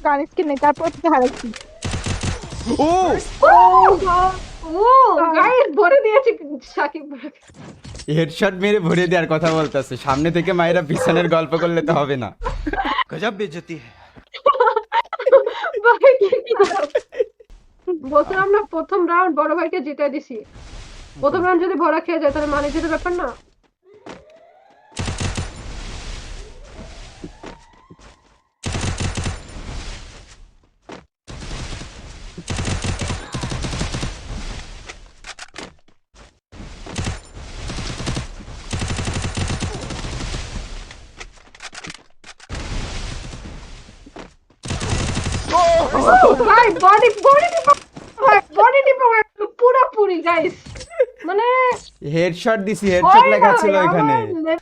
কান স্কিন নেই, তারপর থেকে হারাচ্ছি। ও ও গাইস ভরে দিয়েছে সাকিব ভাই। হেডশট মেরে ভরে দেওয়ার কথা বলতেছে, সামনে থেকে মায়েরা পিছনের গল্প করলে তো হবে না। গজব বেজতি ভাই কি বলছিলাম আমরা প্রথম রাউন্ড বড় ভাইকে জিতে দিছি। প্রথম রাউন্ড যদি ভরা খেয়ে যায় তাহলে মানে যেতে ব্যাপার না। ভাই বডি বডি বডি টিপো পুরোপুরি গাইস, মানে হেডশট দিছি, হেডশট লেখা ছিল হয় না, এখানে। আমার